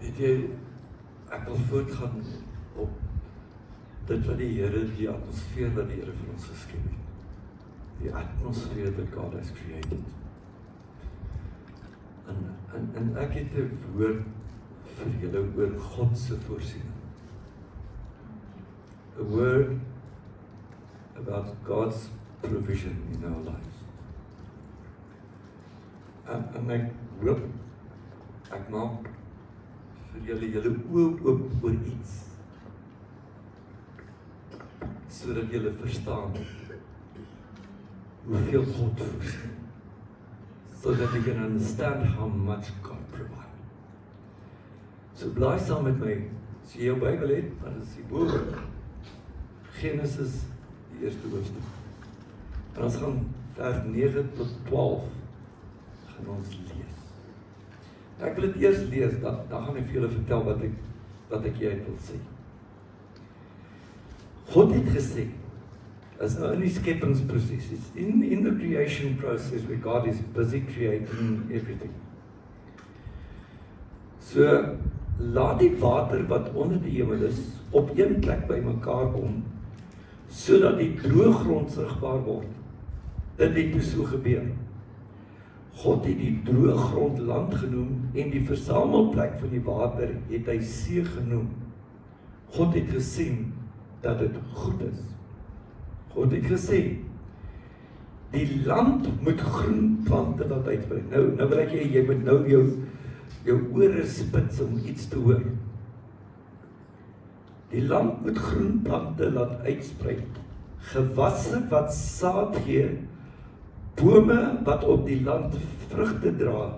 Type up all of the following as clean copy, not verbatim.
Weet jy, ek wil voortgaan op dit wat die Here, die atmosfeer wat die Here vir ons geskep het. Die atmosfeer that God has created. En ek het 'n woord vir julle oor God se voorsiening. A word about God's provision in our lives. En ek hoop, ek maak vir julle oop oor iets, sodat julle verstaan hoeveel God voorsien, so that you can understand how much God provides. So blaai saam met my, as jy jou Bybel het, dan is die boek Genesis, die eerste hoofstuk. En ons gaan vers 9 tot 12 gaan ons lees. Ek wil dit eers lees, dan gaan ek vir julle vertel wat ek jy wil sê. God het gesê, is nou in die skepingsproses, it's in the creation process where God is busy creating everything. So, laat die water wat onder die hemel is, op een plek by mekaar kom, sodat die droë grond sigbaar word. Dit het toe so gebeur. God het die droë grond land genoem, en die versamelplek van die water het hy see genoem. God het gesien dat dit goed is. God het gesê, die land moet groen plante laat uitsprei. Nou wil ek jy moet nou jou ore spits om iets te hoor. Die land moet groen plante laat uitsprei. Gewasse wat saad gee, bome wat op die land vrugte dra,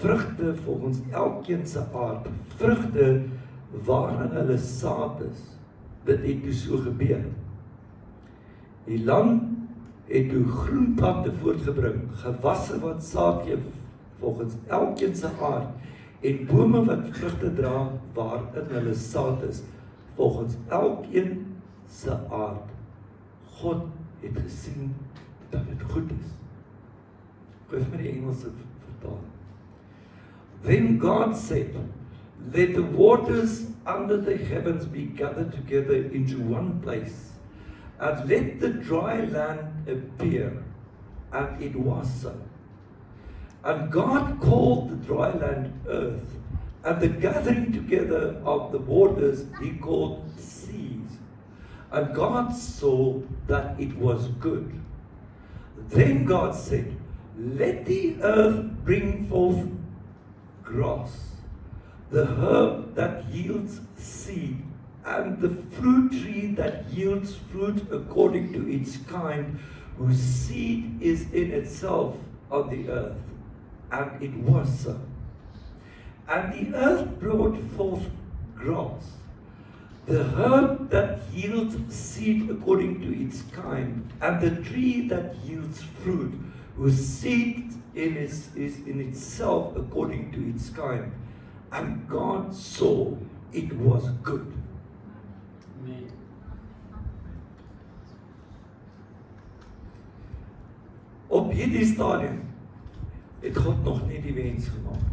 vrugte volgens elkeen se aard, vrugte waarin hulle saad is. Dit het toe so gebeur. Die land het toe groen plante voortgebring, gewasse wat saad gee volgens elkeen se aard, en bome wat vrugte dra waarin hulle saad is, volgens elkeen se aard. God het gesien dat dit goed is. Geef my die Engelse vertaling. Then God said, let the waters under the heavens be gathered together into one place, and let the dry land appear. And it was so. And God called the dry land earth, and the gathering together of the waters he called seas. And God saw that it was good. Then God said, let the earth bring forth grass, the herb that yields seed, and the fruit tree that yields fruit according to its kind, whose seed is in itself on the earth. And it was so. And the earth brought forth grass, the herb that yields seed according to its kind, and the tree that yields fruit, whose seed is in itself according to its kind. And God saw it was good. Amen. Op hierdie stadium het God nog nie die mens gemaak.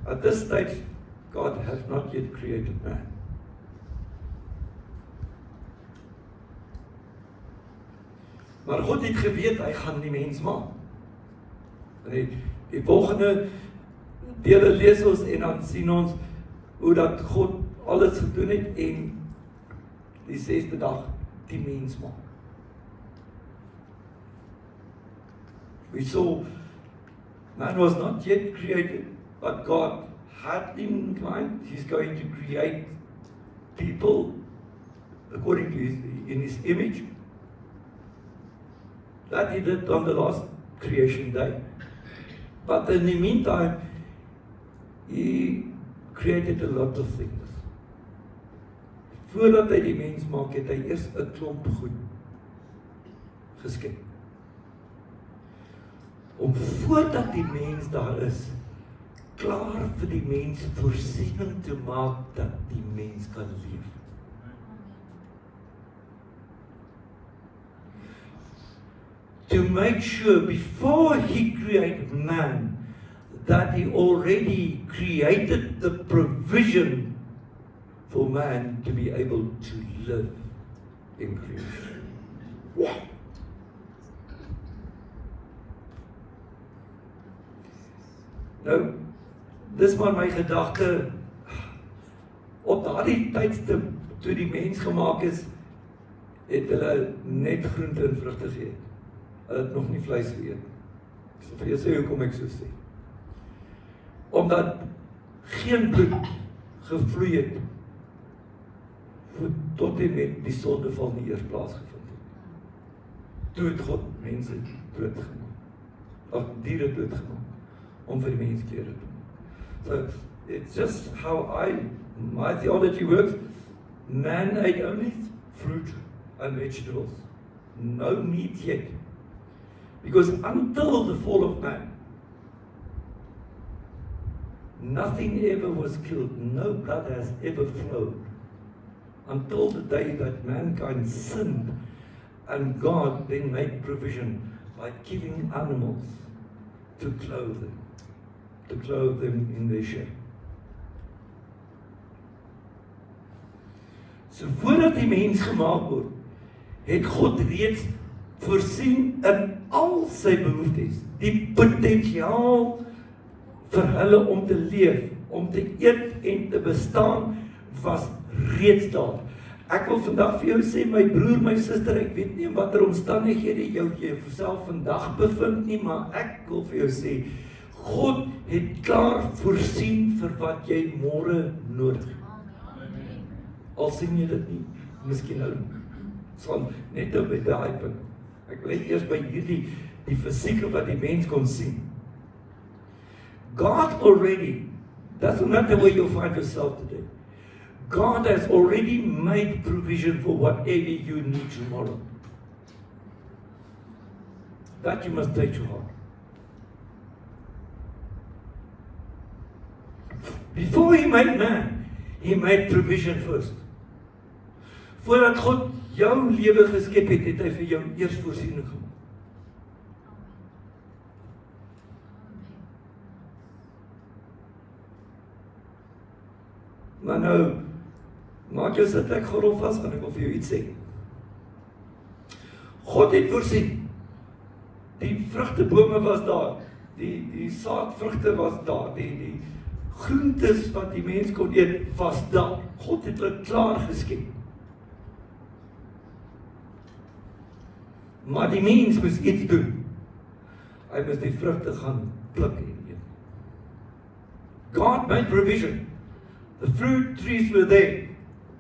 At this stage, God has not yet created man. Maar God het geweet, hy gaan die mens maak. En die volgende dele lees ons en dan sien ons hoe dat God alles gedoen het en die 6de dag die mens maak. We saw man was not yet created, but God had in mind he's going to create people according to in his image. That he did on the last creation day. But in the meantime, he created a lot of things. Voordat hy die mens maak, het hy eers 'n klomp goed geskep. Om voordat die mens daar is, klaar vir die mens voorsiening te maak dat die mens kan leef. To make sure before he created man that He already created the provision for man to be able to live in creation. Wow. Nou, dis maar my gedagte. Op daardie tydstip toe die mens gemaak is, het hulle net groente en vrugte geëet. Hulle het nog nie vleis geëet. Ek sal vir jou sê hoekom ek so sê. Omdat geen bloed gevloei het tot en met die sondeval nie eers plaasgevind het. Toe het God mense doodgemaak. Of diere doodgemaak om vir die mens klere te maak. So it's just how my theology works. Man ate only fruit and vegetables, no meat yet. Because until the fall of man, nothing ever was killed, no blood has ever flowed. Until the day that mankind sinned, and God then made provision by killing animals to clothe them in their shape. So voordat die mens gemaak word, het God reeds voorsien in al sy behoeftes, die potensiaal vir hulle om te leef, om te eet en te bestaan, was reeds daar. Ek wil vandag vir jou sê, my broer, my suster, ek weet nie in watter omstandighede jy jouself vandag bevind nie, maar ek wil vir jou sê, God het klaar voorsien vir wat jy môre nodig het. Al sien jy dit nie, miskien nou, sal net nou by daai punt. Ek wil eers by hierdie, die fisieke wat die mens kon sien. God already, doesn't matter where you find yourself today, God has already made provision for whatever you need tomorrow. That you must take to heart. Before He made man, He made provision first. Voordat God jou lewe geskep het, het Hy vir jou eers voorsiening gemaak. Maar nou, maak jou sit ek gorof vas, want ek wil vir jou iets sê. God het voorsien. Die vrugtebome was daar, die saadvrugte was daar, die groentes wat die mens kon eet, was daar. God het hulle klaar geskep. Maar die mens moes iets doen. Hy moes die vrugte gaan pluk en eet. God made provision. The fruit trees were there,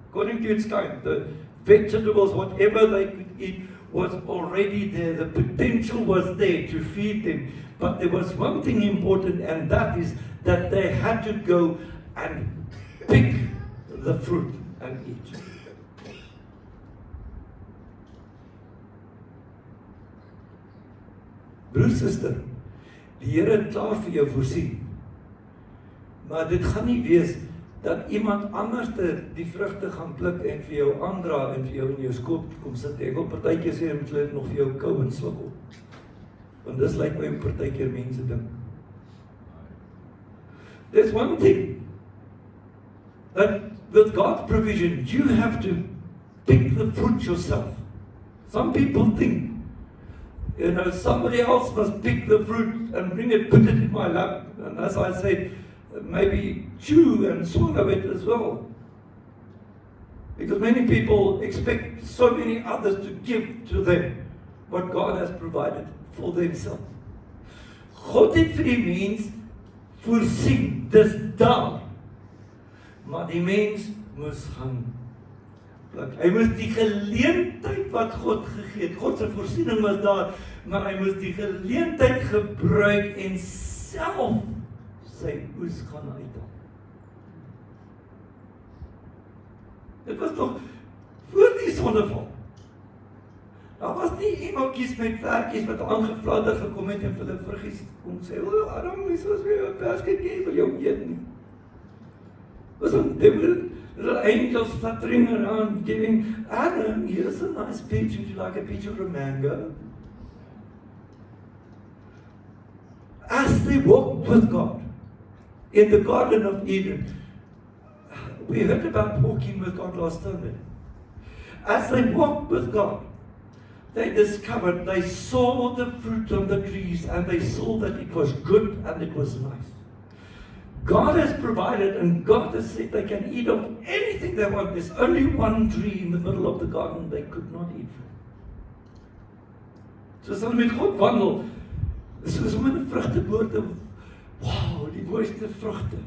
according to its kind. The vegetables, whatever they could eat, was already there. The potential was there to feed them. But there was one thing important, and that is that they had to go and pick the fruit and eat. Broer, suster, die Here het klaar vir jou voorsien. Maar dit gaan nie wees dat iemand anders die vrugte gaan pluk en vir jou aandra en vir jou in jou skoot kom sit. Ek wil partykeer sê, moet hulle nog vir jou kou en slukkel. Want dis lyk my hoe partykeer mense dink. There's one thing, that with God's provision, you have to pick the fruit yourself. Some people think, somebody else must pick the fruit and bring it, put it in my lap. And as I said, maybe chew and swallow it as well. Because many people expect so many others to give to them what God has provided for themselves. God het vir die mens voorsien, dis daar. Maar die mens moes gaan pluk. Hy moes die geleentheid wat God gegee het, God se voorsiening was daar, maar hy moes die geleentheid gebruik en self sy oes gaan uithaal. Dit was nog voor die sondeval. Daar was nie iemankies met vlerkies wat aangevladder gekom het en vir hulle vruggies kom sê, Adam, nie soos weer 'n persketjie wil jou eet nie. Was little angels fluttering around, giving, Adam, here's a nice peach, would you like a peach or a mango? As they walked with God in the Garden of Eden, we heard about walking with God last Sunday. As they walked with God, they discovered, they saw the fruit of the trees and they saw that it was good and it was nice. God has provided and God has said they can eat of anything they want. There's only one tree in the middle of the garden they could not eat from. Soos hulle met God wandel, soos om in 'n vrugteboom te, wow, die mooiste vrugte.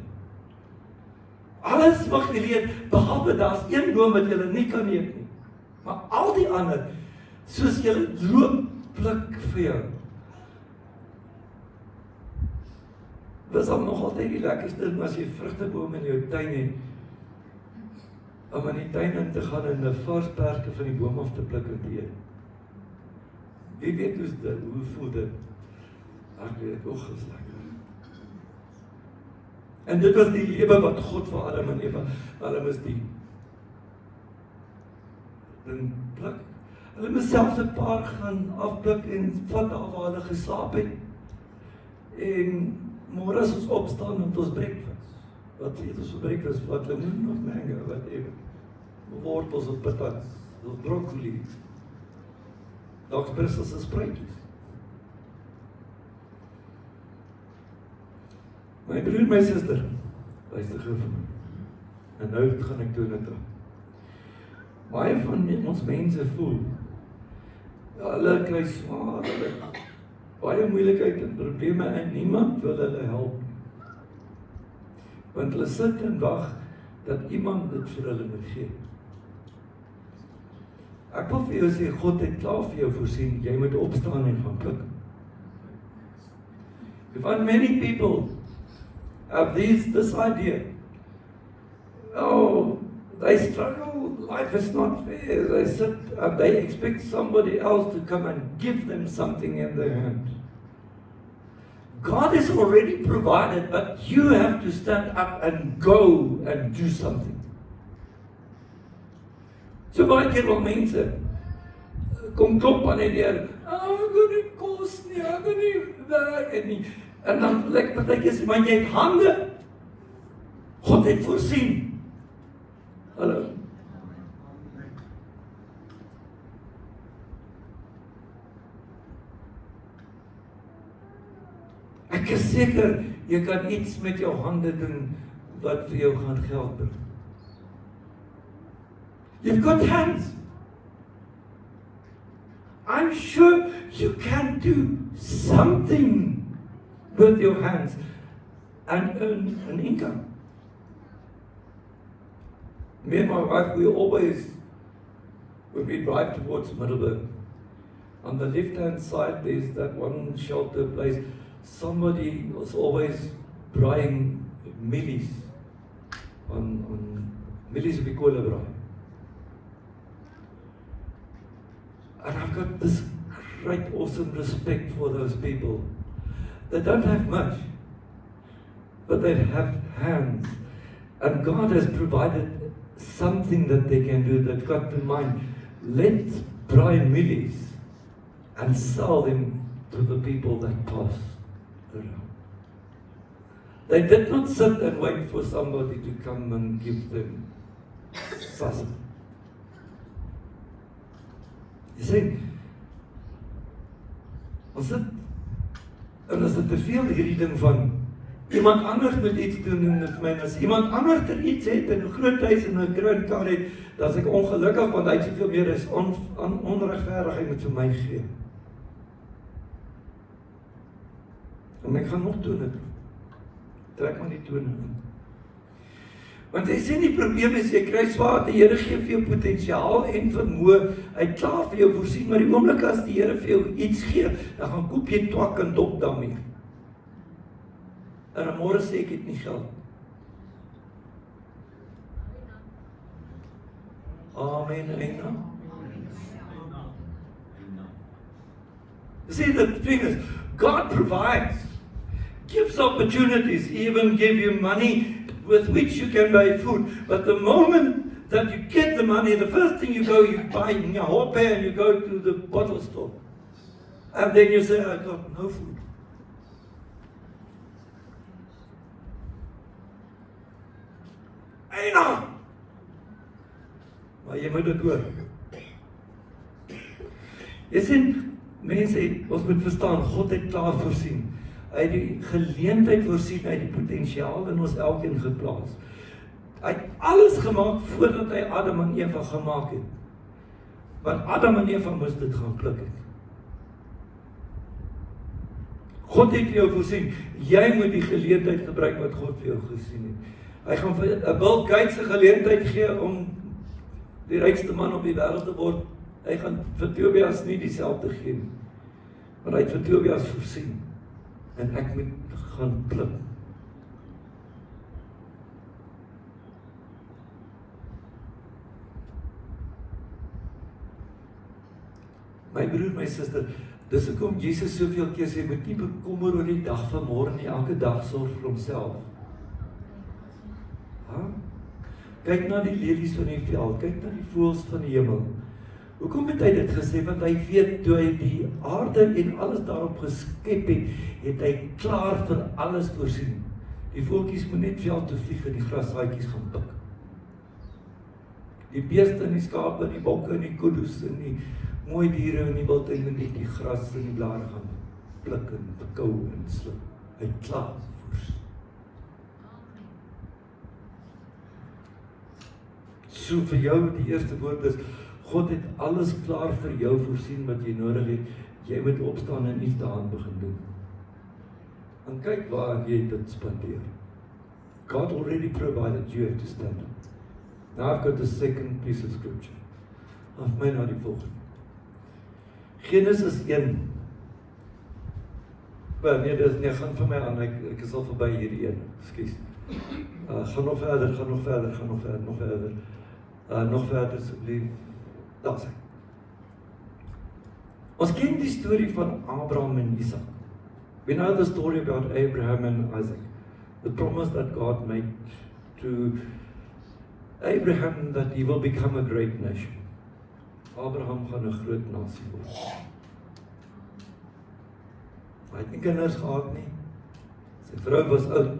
Alles mag jy weet, behalwe daar's een boom wat jy nie kan eet nie. Maar al die ander, soos jy loop, pluk vir jou. Dit is nog altyd die lekkerste ding as jy vrugteboom in jou tuin het, om in die tuin in te gaan en 'n vars perske van die boom af te pluk en te eet. Wie weet hoe voel dit? Ek weet, is lekker. En dit was die lewe wat God vir Adam en Eva, hulle moes die ding pluk. Hulle moes selfs 'n paar gaan afpluk en vat af waar hulle geslaap het. En môre as ons opstaan met ons breakfast. Wat eet ons vir breakfast? Wat lemoen of mango, whatever. Wortels of patats, of broccoli. Dalk Brusselse spruitjies. My broer, my suster, luister gou vir my. En nou gaan ek toe na toe. Baie van ons mense voel, hulle kry swaar, hulle baie moeilikheid en probleme en niemand wil hulle help. Want hulle sit en wag dat iemand dit vir hulle moet gee. Ek wil vir jou sê, God het klaar vir jou voorsien, jy moet opstaan en gaan pluk. You find many people have this idea. Oh, they struggle, life is not fair. They sit and they expect somebody else to come and give them something in their hand. God has already provided, but you have to stand up and go and do something. So baie keer wil mense kom klop aan die deur, ek gaan nie kos nie, ek gaan nie werk nie. En dan lyk partykeer sê, maar jy het hande. God het voorsien. Hallo. Ek is seker, jy kan iets met jou hande doen wat vir jou gaan geld bring. You've got hands. I'm sure you can do something with your hands and earn an income. Me and my wife, we always, when we drive towards Middelburg, on the left-hand side, there's that one shelter place. Somebody was always braaiing mielies on mielies op die kolle braai. And I've got this great, awesome respect for those people. They don't have much, but they have hands. And God has provided something that they can do. They've got in mind, let's braai mielies and sell them to the people that pass around. They did not sit and wait for somebody to come and give them sustenance. Jy sê, ons sit, en as dit te veel hierdie ding van, iemand anders moet iets doen, en vir my, as iemand anders er iets het, en 'n groot huis en 'n groot kar het, dan is ek ongelukkig, want hy het soveel meer is onregverdig, hy moet vir my gee. En ek gaan nog doen dit. Trek maar die tone in. Want hy sê die probleem is, jy kry swaar, die Here gee vir jou potensiaal en vermoë, hy klaar vir jou voorsien, maar die oomblik as die Here vir jou iets gee, dan gaan koop jy twak en dop daarmee. En môre sê ek het nie geld. Amen, amen. See, the thing is, God provides, gives opportunities, even give you money with which you can buy food. But the moment that you get the money, the first thing you buy nyahope and you go to the bottle store. And then you say, I got no food. Eina! Maar jy moet dit hoor. Jy sien, mense, ons moet verstaan, God het klaar voorsien. Hy het die geleentheid voorsien, hy het die potensiaal in ons elkeen geplaas. Hy het alles gemaak voordat hy Adam en Eva gemaak het. Want Adam en Eva moes dit gaan pluk het. God het vir jou voorsien, jy moet die geleentheid gebruik wat God vir jou voorsien het. Hy gaan vir Bill Gates 'n geleentheid gee om die rykste man op die wêreld te word. Hy gaan vir Tobias nie dieselfde gee nie. Maar hy het vir Tobias voorsien. En ek moet gaan pluk. My broer, my suster, dis hoekom Jesus soveel keer sê, moet nie bekommer oor die dag van môre nie, elke dag sorg vir homself. Kyk na die lelies van die veld, kyk na die voëls van die hemel. Hoekom het hy dit gesê? Want hy weet, toe hy die aarde en alles daarop geskep het, het hy klaar vir alles voorsien. Die voeltjies moet net veld toe vlieg en die grashaatjies gaan pik. Die beeste en die skape en die bokke en die kuddes en die mooi diere in die wildtuin en die gras en die blare gaan pluk en bekou en sluk. Hy het klaar voorsien. So vir jou die eerste woord is, God het alles klaar vir jou voorsien wat jy nodig het. Jy moet opstaan en iets daaraan begin doen. En kyk waar jy dit spandeer. God already provided, you have to stand up. Now I've got the second piece of scripture. Of my na die volgende. Genesis 1. Nee, gaan vir my aan, ek is al verby hierdie een, ekskuus. Gaan nog verder, nog verder asseblief. Daar is hy. Ons ken die storie van Abraham en Isaac. We know the story about Abraham and Isaac. The promise that God made to Abraham that he will become a great nation. Abraham gaan 'n groot nasie word. Hy het nie kinders gehad nie. Sy vrou was oud.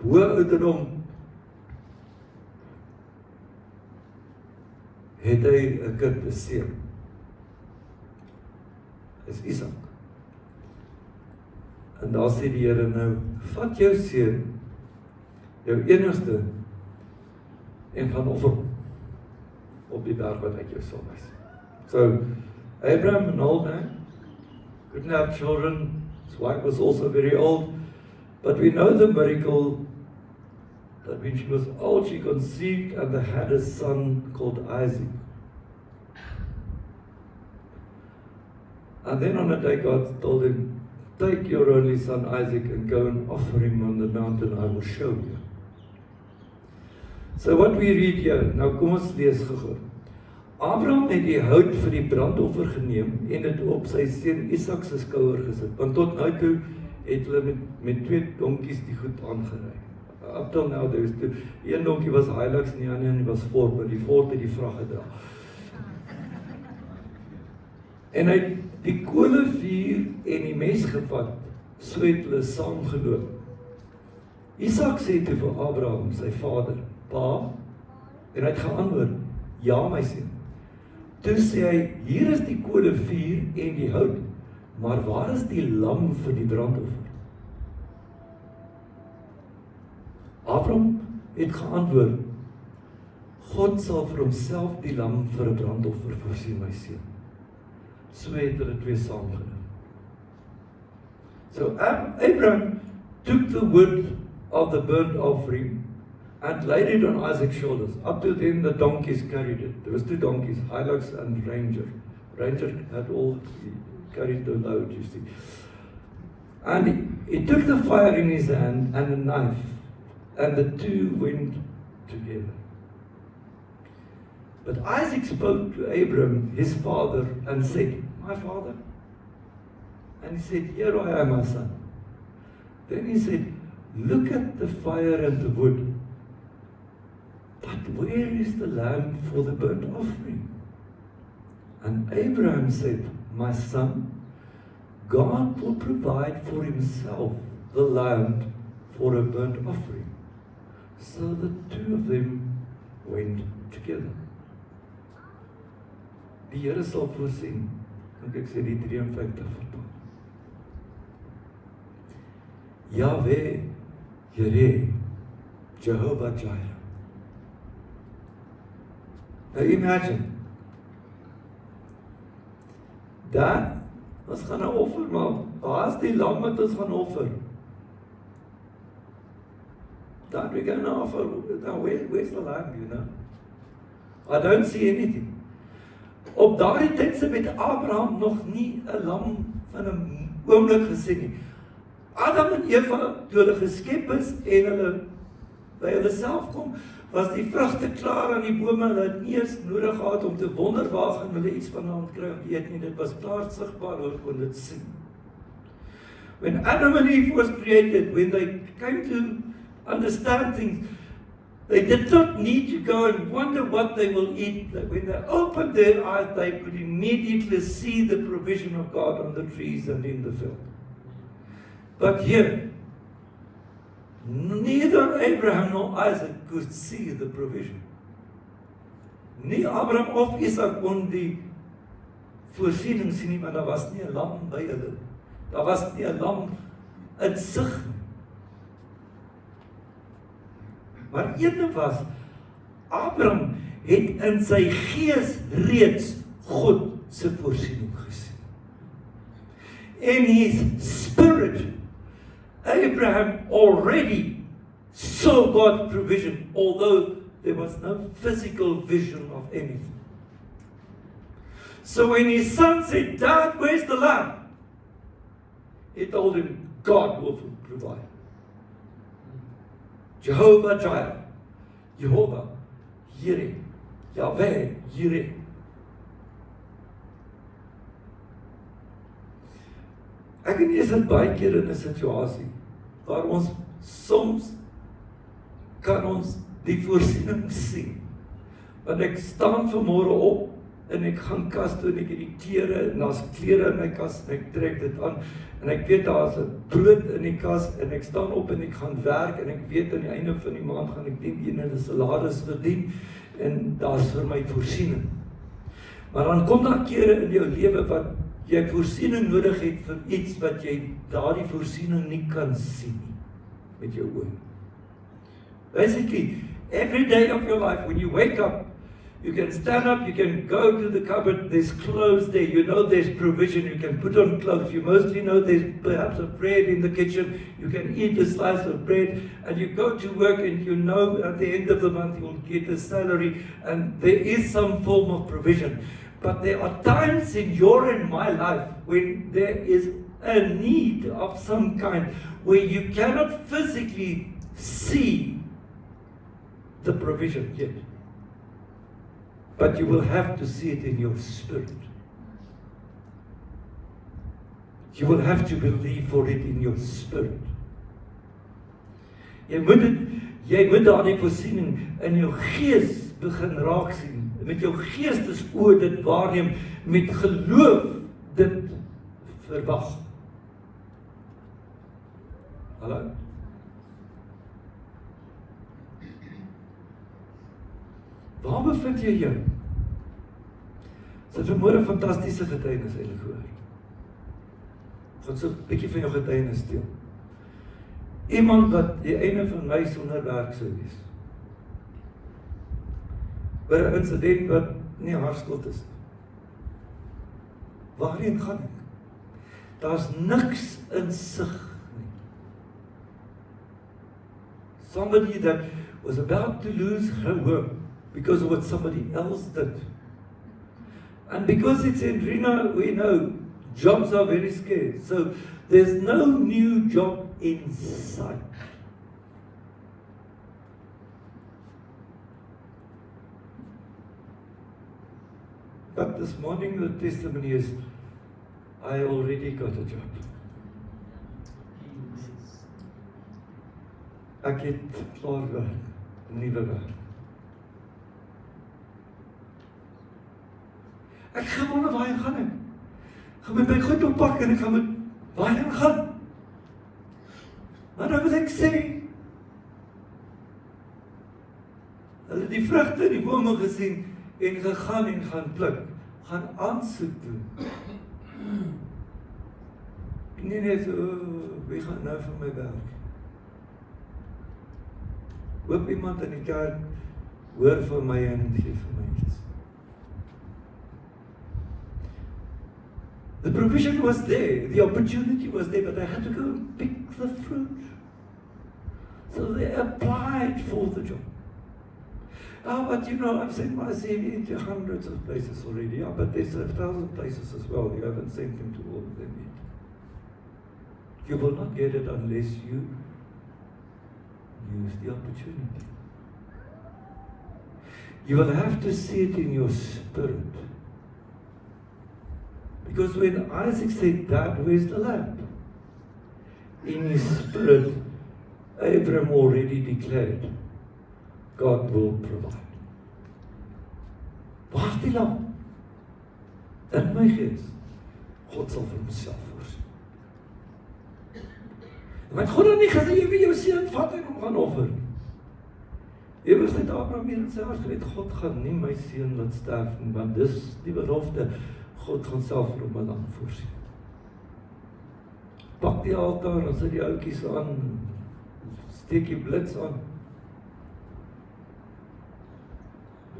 Hoë ouderdom het hy 'n kind, 'n seun. Is Isak. En daar sê die Here nou, vat jou seun, jou enigste, en gaan offer hom op die berg wat ek jou sal wys. So, Abraham, an old man, couldn't have children, his wife was also very old, but we know the miracle that when she was old, she conceived and they had a son called Isaac. And then on a day God told him, take your only son Isaac and go and offer him on the mountain I will show you. So what we read here, nou kom ons lees gou. Abraham het die hout vir die brandoffer geneem en dit op sy seun Isak se skouer gesit. Want tot nou toe het hulle met 2 donkies die goed aangery. Up till now there was two. Een donkie was Hilux en die ander een was Ford, maar die Ford het die vrag gedra. En hy het die kolevuur en die mes gevat, so het hulle saamgeloop. Isak sê toe vir Abraham, sy vader, pa, en hy het geantwoord, ja my seun. Toe sê hy, hier is die kolevuur en die hout, maar waar is die lam vir die brandoffer? Abraham het geantwoord, God sal vir homself die lam vir 'n brandoffer voorsien, my seun. So het hulle 2 saamgeloop. So Abraham took the wood of the burnt offering and laid it on Isaac's shoulders. Up to then the donkeys carried it. There was 2 donkeys, Hilux and Ranger. Ranger had all carried the load, you see. And he took the fire in his hand and a knife, and the 2 went together. But Isaac spoke to Abraham, his father, and said, my father? And he said, here I am, my son. Then he said, look at the fire and the wood, but where is the lamb for the burnt offering? And Abraham said, my son, God will provide for himself the lamb for a burnt offering. So the two of them went together. Die Here sal voorsien, en ek sê die 53 vertaal. Yahweh, Jireh, Jehovah Jireh. Now imagine, dat, ons gaan 'n offer maak, waar is die lam wat ons gaan offer? That we're going to offer, now where's the lamb, you know? I don't see anything. Op daardie tyd se met Abraham nog nie 'n lam van 'n oomblik gesien nie. Adam en Eva, toe hulle geskep is en hulle by hulle self kom, was die vrugte klaar aan die bome, hulle het nie eens nodig gehad om te wonder waar gaan hulle iets vandaan kry om te eet nie, dit was klaar sigbaar, hulle kon dit sien. When Adam and Eve was created, when they came to understand things, they did not need to go and wonder what they will eat. When they opened their eyes, they could immediately see the provision of God on the trees and in the field. But here, neither Abraham nor Isaac could see the provision. Nie Abraham of Isaac kon die voorsiening sien nie, maar daar was nie 'n lam by hulle. Daar was nie 'n lam in sig nie. Maar een was, Abraham het in sy gees reeds God se voorsiening gesien. In his spirit, Abraham already saw God's provision, although there was no physical vision of anything. So when his son said, "Dad, where's the lamb?" He told him, God will provide. Jehovah Jireh, Jehovah Jireh, Yahweh Jireh. Ek en jy sit baie keer in 'n situasie waar ons soms kan ons die voorsiening sien. Want ek staan vanmôre op en ek gaan kas toe en ek het die klere en daar's klere in my kas en ek trek dit aan en ek weet daar's 'n brood in die kas en ek staan op en ek gaan werk en ek weet aan die einde van die maand gaan ek die ene salaris verdien en daar's vir my voorsiening. Maar dan kom daar kere in jou lewe wat jy voorsiening nodig het vir iets wat jy daardie voorsiening nie kan sien nie met jou oë. Basically, every day of your life when you wake up, you can stand up, you can go to the cupboard, there's clothes there, you know there's provision, you can put on clothes, you mostly know there's perhaps a bread in the kitchen, you can eat a slice of bread, and you go to work and you know at the end of the month you'll get a salary, and there is some form of provision. But there are times in your and my life when there is a need of some kind, where you cannot physically see the provision yet. But you will have to see it in your spirit. You will have to believe for it in your spirit. Jy moet daardie voorsiening in jou gees begin raak sien. Met jou geestesoë dit waarneem, met geloof dit verwag. Hallo? Waar bevind jy jou? Dit is vanmôre 'n fantastiese getuienis eintlik gehoor. Ek gaan so 'n bietjie van jou getuienis steel. Iemand wat die einde van my sonder werk sou wees. Oor 'n insident wat nie haar skuld is. Waarheen gaan ek? Daar's niks in sig nie. Somebody that was about to lose her work because of what somebody else did. And because it's in Reno, we know jobs are very scarce. So there's no new job in sight. But this morning the testimony is, I already got a job. Ek het klaar werk, nuwe werk. Ek gaan wonder waarheen gaan ek? Gaan met my goed oppak en ek gaan met waarheen gaan? Maar nou wil ek sê, Hulle het die vrugte in die bome gesien en gegaan en gaan pluk, gaan aansoek doen. Nie net wie gaan nou vir my werk? Hoop iemand in die kerk hoor vir my en gee vir my iets. The provision was there, the opportunity was there, but they had to go and pick the fruit. So they applied for the job. But you know, I've sent my CV into hundreds of places already. Yeah, but there's 1,000 places as well. You haven't sent them to all of them yet. You will not get it unless you use the opportunity. You will have to see it in your spirit. Because when Isaac said, Dad, where's the lamb? In his spirit, Abraham already declared, God will provide. Waar is die lam? In my gees, God sal vir homself voorsien. Want God het nie gesê, jy wil jou seun vat en hom gaan offer. Ewers het Abraham hier in sy hart geweet, God gaan nie my seun laat sterf nie, want dis die belofte, God gaan self vir hom 'n lam voorsien. Pak die altaar en sit die houtjies aan, steek die blits aan.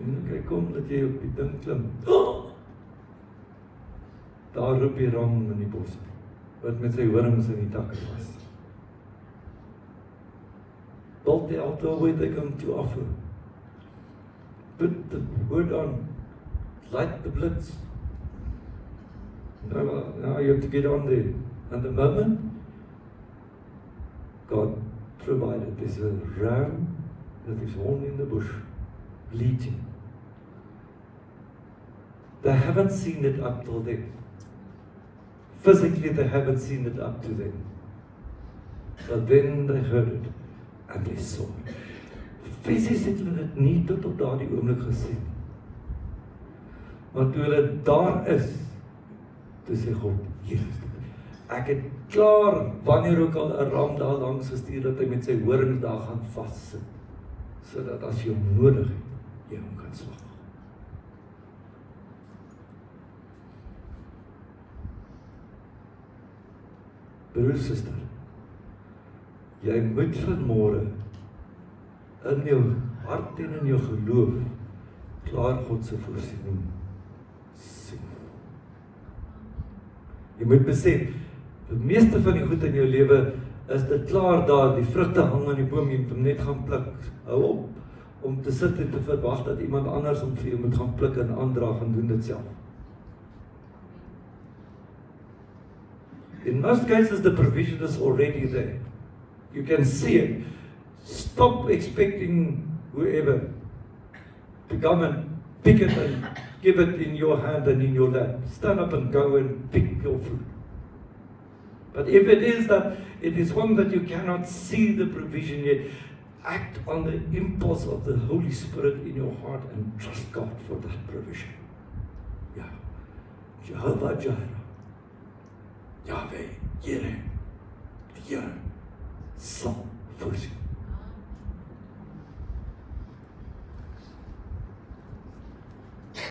En kyk kom dat jy op die ding klim. Oh! Daar roep die ram in die bos, wat met sy horings in die takke was. Build the altar where they come to offer. Put the wood on, light the blitz. Now you have to get on there. And the moment God provided, there's a ram that is horned in the bush, bleating. They haven't seen it up till then. Physically, they haven't seen it up to then. But then they heard it and they saw it. Fisies het hulle dit nie tot op daardie oomblik gesien. Maar toe hulle daar is, toe sê God, hier is dit. Ek het klaar, wanneer ook al 'n ram daar langs gestuur, dat hy met sy horings daar gaan vassit, sodat as jy hom nodig het, jy hom kan slag. Broer, suster, jy moet vanmôre in jou hart en in jou geloof klaar God se voorsiening sien. Jy moet besef, die meeste van die goed in jou lewe is dit klaar daar, die vrugte hang aan die boom, jy moet hom net gaan pluk. Hou op om te sit en te verwag dat iemand anders hom vir jou moet gaan pluk en aandra, gaan doen dit self. In most cases, the provision is already there. You can see it. Stop expecting whoever to come and pick it and give it in your hand and in your lap. Stand up and go and pick your fruit. But if it is that it is one that you cannot see the provision yet, act on the impulse of the Holy Spirit in your heart and trust God for that provision. Yeah. Jehovah Jireh. Yahweh, Here, die Here sal